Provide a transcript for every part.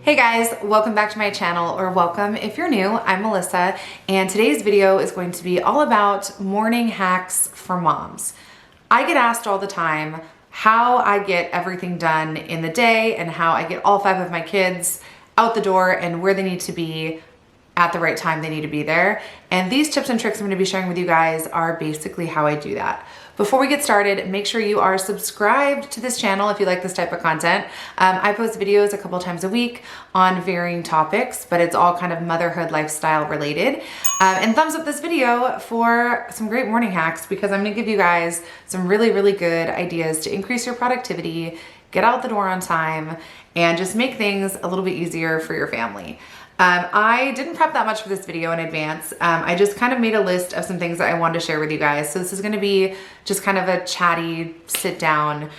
Hey guys, welcome back to my channel, or welcome if you're new. I'm Melissa, and today's video is going to be all about morning hacks for moms. I get asked all the time how I get everything done in the day and how I get all 5 of my kids out the door and where they need to be at the right time they need to be there. And these tips and tricks I'm going to be sharing with you guys are basically how I do that. Before we get started, make sure you are subscribed to this channel if you like this type of content. I post videos a couple times a week on varying topics, but it's all kind of motherhood lifestyle related. And thumbs up this video for some great morning hacks, because I'm gonna give you guys some really, really good ideas to increase your productivity, get out the door on time, and just make things a little bit easier for your family. I didn't prep that much for this video in advance. I just kind of made a list of some things that I wanted to share with you guys. So this is going to be just kind of a chatty sit down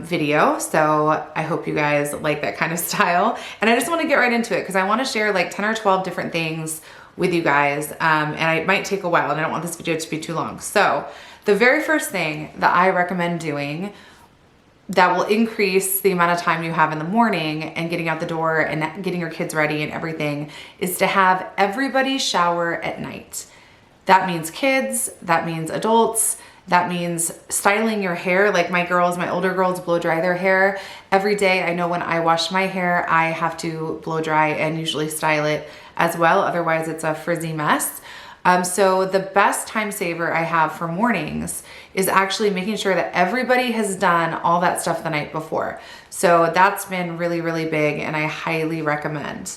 video. So I hope you guys like that kind of style. And I just want to get right into it because I want to share like 10 or 12 different things with you guys. And it might take a while and I don't want this video to be too long. So the very first thing that I recommend doing that will increase the amount of time you have in the morning and getting out the door and getting your kids ready and everything is to have everybody shower at night. That means kids, that means adults, that means styling your hair. Like my older girls blow dry their hair every day. I know when I wash my hair, I have to blow dry and usually style it as well. Otherwise it's a frizzy mess. So the best time saver I have for mornings is actually making sure that everybody has done all that stuff the night before. So that's been really, really big and I highly recommend.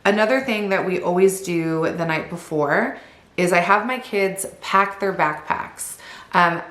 Another thing that we always do the night before is I have my kids pack their backpacks.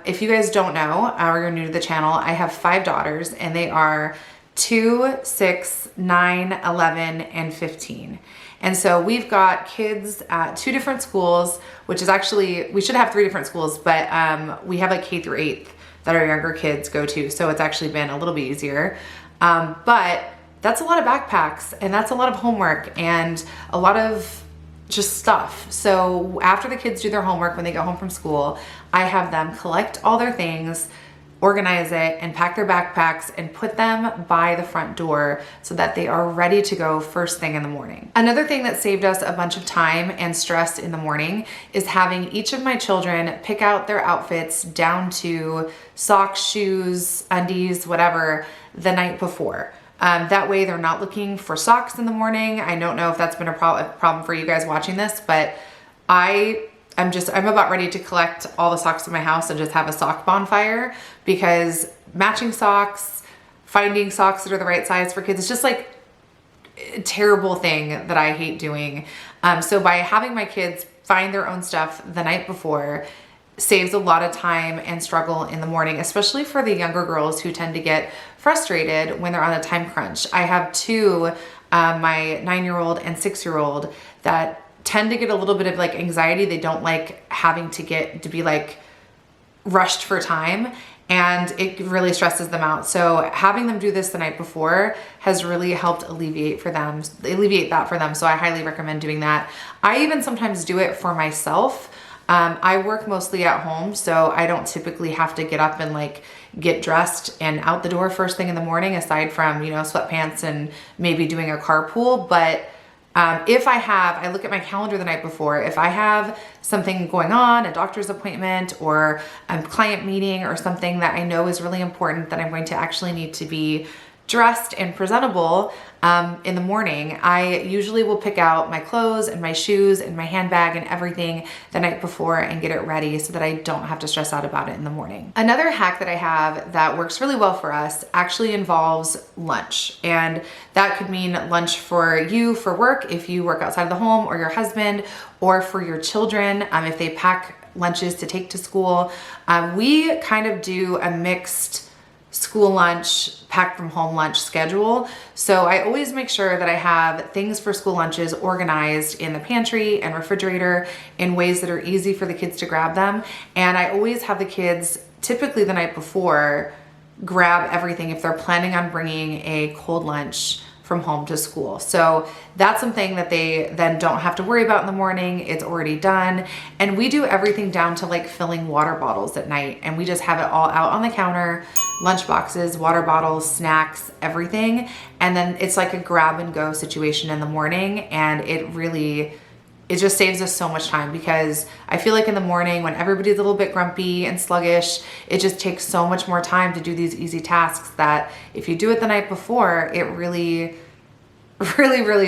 If you guys don't know, or you're new to the channel, I have 5 daughters and they are 2, 6, 9, 11, and 15. And so we've got kids at 2 different schools, which is actually, we should have 3 different schools, but we have like K through 8th that our younger kids go to. So it's actually been a little bit easier. But that's a lot of backpacks and that's a lot of homework and a lot of just stuff. So after the kids do their homework, when they get home from school, I have them collect all their things, organize it, and pack their backpacks and put them by the front door so that they are ready to go first thing in the morning. Another thing that saved us a bunch of time and stress in the morning is having each of my children pick out their outfits down to socks, shoes, undies, whatever, the night before. That way they're not looking for socks in the morning. I don't know if that's been a problem for you guys watching this, but I'm about ready to collect all the socks in my house and just have a sock bonfire, because matching socks, finding socks that are the right size for kids is just like a terrible thing that I hate doing. So by having my kids find their own stuff the night before saves a lot of time and struggle in the morning, especially for the younger girls who tend to get frustrated when they're on a time crunch. I have 2, my 9-year-old and 6-year-old, that tend to get a little bit of like anxiety. They don't like having to be like rushed for time, and it really stresses them out. So having them do this the night before has really helped alleviate that for them. So I highly recommend doing that. I even sometimes do it for myself. I work mostly at home, so I don't typically have to get up and like get dressed and out the door first thing in the morning, aside from, you know, sweatpants and maybe doing a carpool. But if I look at my calendar the night before, if I have something going on, a doctor's appointment or a client meeting or something that I know is really important that I'm going to actually need to be dressed and presentable in the morning, I usually will pick out my clothes and my shoes and my handbag and everything the night before and get it ready so that I don't have to stress out about it in the morning. Another hack that I have that works really well for us actually involves lunch. And that could mean lunch for you for work if you work outside of the home, or your husband, or for your children if they pack lunches to take to school. We kind of do a mixed school lunch, pack from home lunch schedule. So I always make sure that I have things for school lunches organized in the pantry and refrigerator in ways that are easy for the kids to grab them. And I always have the kids, typically the night before, grab everything if they're planning on bringing a cold lunch from home to school. So that's something that they then don't have to worry about in the morning. It's already done. And we do everything down to like filling water bottles at night, and we just have it all out on the counter, lunch boxes, water bottles, snacks, everything. And then it's like a grab and go situation in the morning, and it just saves us so much time, because I feel like in the morning when everybody's a little bit grumpy and sluggish, it just takes so much more time to do these easy tasks that if you do it the night before, it really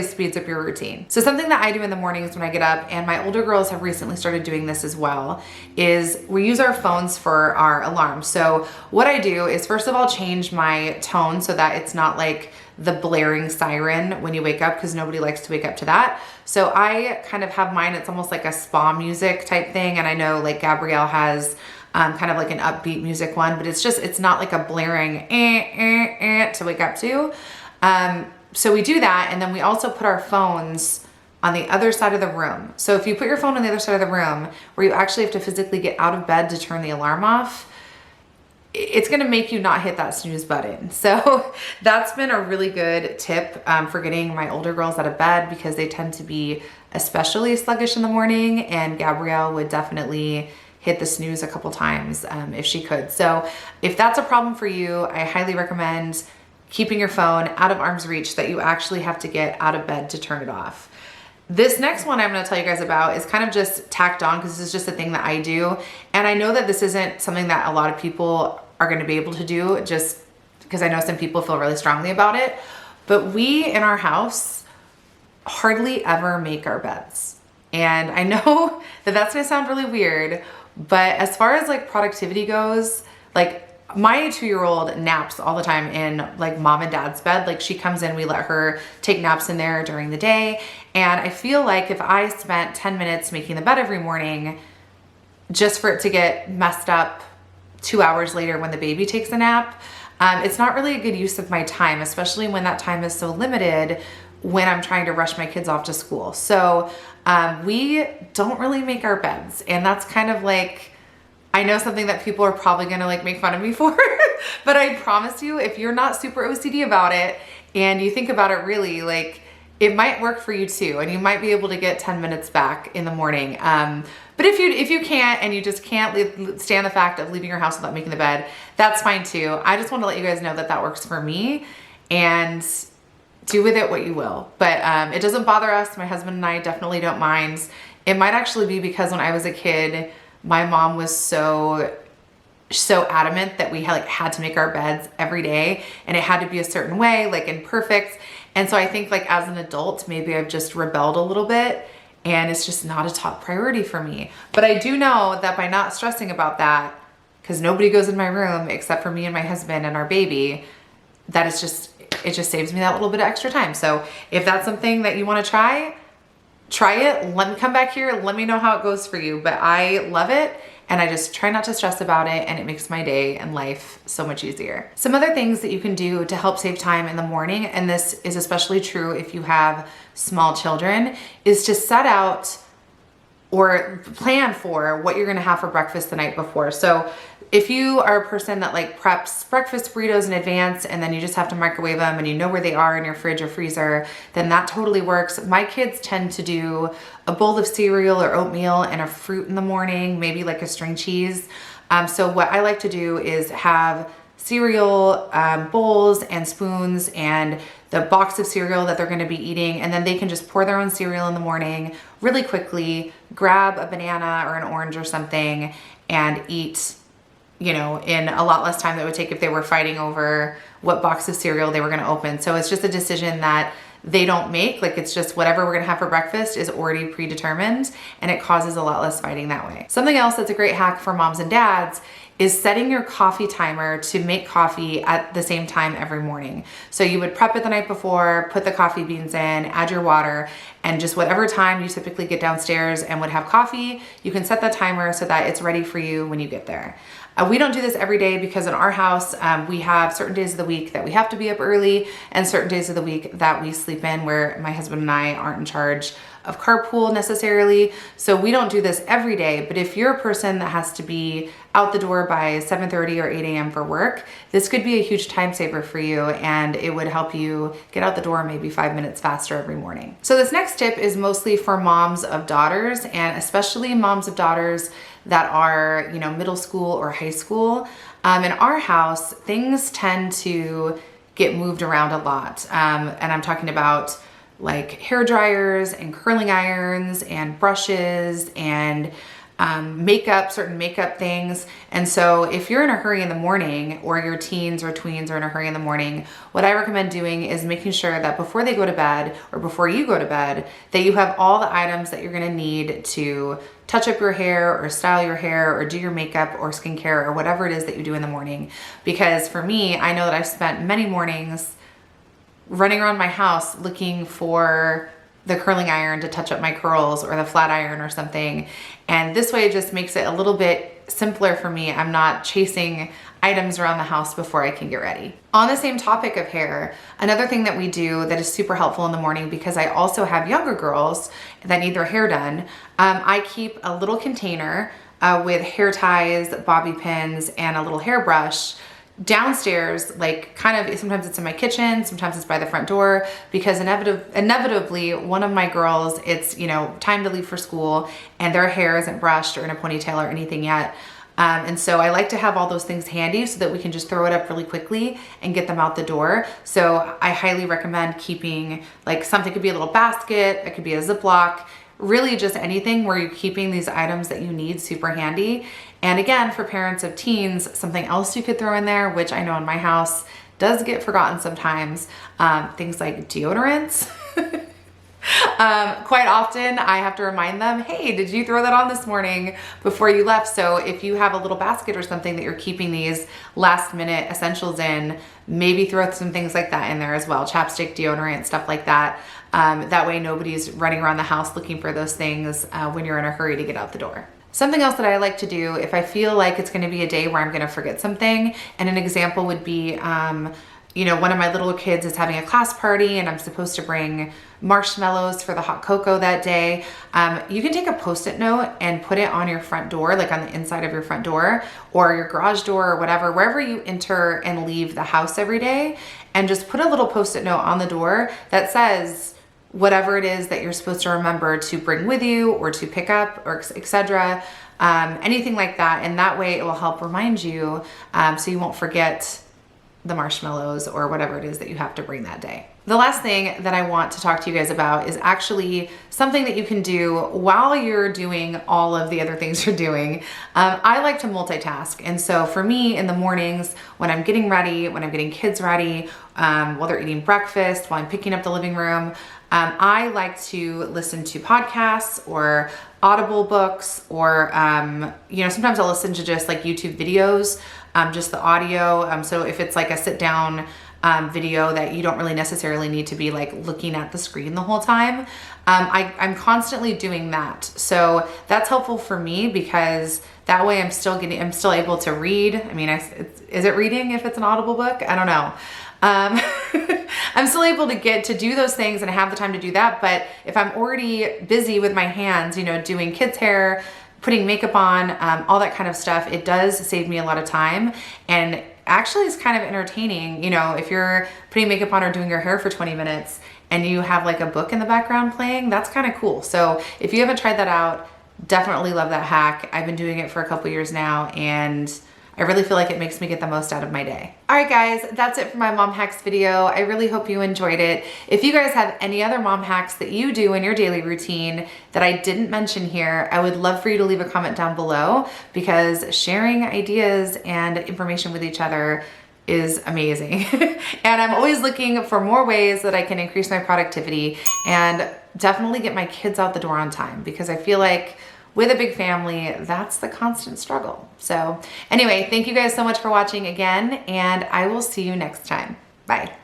speeds up your routine. So something that I do in the mornings when I get up, and my older girls have recently started doing this as well, is we use our phones for our alarm. So what I do is, first of all, change my tone so that it's not like the blaring siren when you wake up, because nobody likes to wake up to that. So I kind of have mine, it's almost like a spa music type thing. And I know like Gabrielle has kind of like an upbeat music one, but it's not like a blaring to wake up to. So we do that, and then we also put our phones on the other side of the room. So if you put your phone on the other side of the room, where you actually have to physically get out of bed to turn the alarm off, it's gonna make you not hit that snooze button. So that's been a really good tip for getting my older girls out of bed, because they tend to be especially sluggish in the morning, and Gabrielle would definitely hit the snooze a couple times if she could. So if that's a problem for you, I highly recommend keeping your phone out of arm's reach, that you actually have to get out of bed to turn it off. This next one I'm gonna tell you guys about is kind of just tacked on, because this is just a thing that I do. And I know that this isn't something that a lot of people are gonna be able to do, just because I know some people feel really strongly about it. But we in our house hardly ever make our beds. And I know that that's gonna sound really weird, but as far as like productivity goes, like my 2-year-old naps all the time in like mom and dad's bed. Like she comes in, we let her take naps in there during the day. And I feel like if I spent 10 minutes making the bed every morning, just for it to get messed up 2 hours later when the baby takes a nap, it's not really a good use of my time, especially when that time is so limited when I'm trying to rush my kids off to school. So we don't really make our beds, and that's kind of like, I know something that people are probably gonna like make fun of me for, but I promise you, if you're not super OCD about it and you think about it really, like it might work for you too, and you might be able to get 10 minutes back in the morning. But if you can't, and you just can't stand the fact of leaving your house without making the bed, that's fine too. I just want to let you guys know that that works for me, and do with it what you will. But it doesn't bother us. My husband and I definitely don't mind. It might actually be because when I was a kid, my mom was so adamant that we had to make our beds every day, and it had to be a certain way, like imperfect. And so I think like as an adult, maybe I've just rebelled a little bit, and it's just not a top priority for me. But I do know that by not stressing about that, because nobody goes in my room except for me and my husband and our baby, that it just saves me that little bit of extra time. So if that's something that you want to try it. Let me come back here. Let me know how it goes for you. But I love it, and I just try not to stress about it, and it makes my day and life so much easier. Some other things that you can do to help save time in the morning, and this is especially true if you have small children, is to set out or plan for what you're gonna have for breakfast the night before. So if you are a person that like preps breakfast burritos in advance, and then you just have to microwave them and you know where they are in your fridge or freezer, then that totally works. My kids tend to do a bowl of cereal or oatmeal and a fruit in the morning, maybe like a string cheese. So what I like to do is have cereal bowls and spoons and the box of cereal that they're gonna be eating, and then they can just pour their own cereal in the morning really quickly, grab a banana or an orange or something, and eat, you know, in a lot less time that it would take if they were fighting over what box of cereal they were gonna open. So it's just a decision that they don't make. Like, it's just whatever we're gonna have for breakfast is already predetermined, and it causes a lot less fighting that way. Something else that's a great hack for moms and dads is setting your coffee timer to make coffee at the same time every morning. So you would prep it the night before, put the coffee beans in, add your water, and just whatever time you typically get downstairs and would have coffee, you can set the timer so that it's ready for you when you get there. We don't do this every day because in our house, we have certain days of the week that we have to be up early and certain days of the week that we sleep in, where my husband and I aren't in charge of carpool necessarily. So we don't do this every day, but if you're a person that has to be out the door by 7:30 or 8 a.m. for work, this could be a huge time saver for you, and it would help you get out the door maybe 5 minutes faster every morning. So this next tip is mostly for moms of daughters, and especially moms of daughters that are, you know, middle school or high school. In our house, things tend to get moved around a lot. And I'm talking about like hair dryers and curling irons and brushes and makeup, certain makeup things. And so if you're in a hurry in the morning, or your teens or tweens are in a hurry in the morning, what I recommend doing is making sure that before they go to bed, or before you go to bed, that you have all the items that you're gonna need to touch up your hair or style your hair or do your makeup or skincare or whatever it is that you do in the morning. Because for me, I know that I've spent many mornings running around my house looking for the curling iron to touch up my curls, or the flat iron or something. And this way it just makes it a little bit simpler for me. I'm not chasing items around the house before I can get ready. On the same topic of hair, another thing that we do that is super helpful in the morning, because I also have younger girls that need their hair done, I keep a little container with hair ties, bobby pins, and a little hairbrush downstairs, like kind of, sometimes it's in my kitchen, sometimes it's by the front door, because inevitably one of my girls, it's, you know, time to leave for school and their hair isn't brushed or in a ponytail or anything yet. And so I like to have all those things handy so that we can just throw it up really quickly and get them out the door. So I highly recommend keeping, like, something could be a little basket, it could be a Ziploc, really just anything where you're keeping these items that you need super handy. And again, for parents of teens, something else you could throw in there, which I know in my house does get forgotten sometimes, things like deodorants. Quite often I have to remind them, hey, did you throw that on this morning before you left? So if you have a little basket or something that you're keeping these last minute essentials in, maybe throw some things like that in there as well. Chapstick, deodorant, stuff like that. That way nobody's running around the house looking for those things when you're in a hurry to get out the door. Something else that I like to do if I feel like it's gonna be a day where I'm gonna forget something, and an example would be, you know, one of my little kids is having a class party and I'm supposed to bring marshmallows for the hot cocoa that day. You can take a Post-it note and put it on your front door, like on the inside of your front door or your garage door or whatever, wherever you enter and leave the house every day, and just put a little Post-it note on the door that says whatever it is that you're supposed to remember to bring with you or to pick up, or etc. Anything like that. And that way it will help remind you, so you won't forget the marshmallows or whatever it is that you have to bring that day. The last thing that I want to talk to you guys about is actually something that you can do while you're doing all of the other things you're doing. I like to multitask. And so for me in the mornings, when I'm getting ready, when I'm getting kids ready, while they're eating breakfast, while I'm picking up the living room, I like to listen to podcasts or Audible books, or, you know, sometimes I'll listen to just like YouTube videos, just the audio. So if it's like a sit down video that you don't really necessarily need to be like looking at the screen the whole time, I'm constantly doing that. So that's helpful for me, because that way I'm still able to read. I mean, is it reading if it's an Audible book? I don't know. I'm still able to do those things and I have the time to do that. But if I'm already busy with my hands, you know, doing kids' hair, putting makeup on, all that kind of stuff, it does save me a lot of time. And actually it's kind of entertaining, you know, if you're putting makeup on or doing your hair for 20 minutes and you have like a book in the background playing, that's kind of cool. So if you haven't tried that out, definitely love that hack. I've been doing it for a couple years now, and I really feel like it makes me get the most out of my day. All right, guys, that's it for my mom hacks video. I really hope you enjoyed it. If you guys have any other mom hacks that you do in your daily routine that I didn't mention here, I would love for you to leave a comment down below, because sharing ideas and information with each other is amazing. And I'm always looking for more ways that I can increase my productivity and definitely get my kids out the door on time, because I feel like with a big family, that's the constant struggle. So anyway, thank you guys so much for watching again, and I will see you next time. Bye.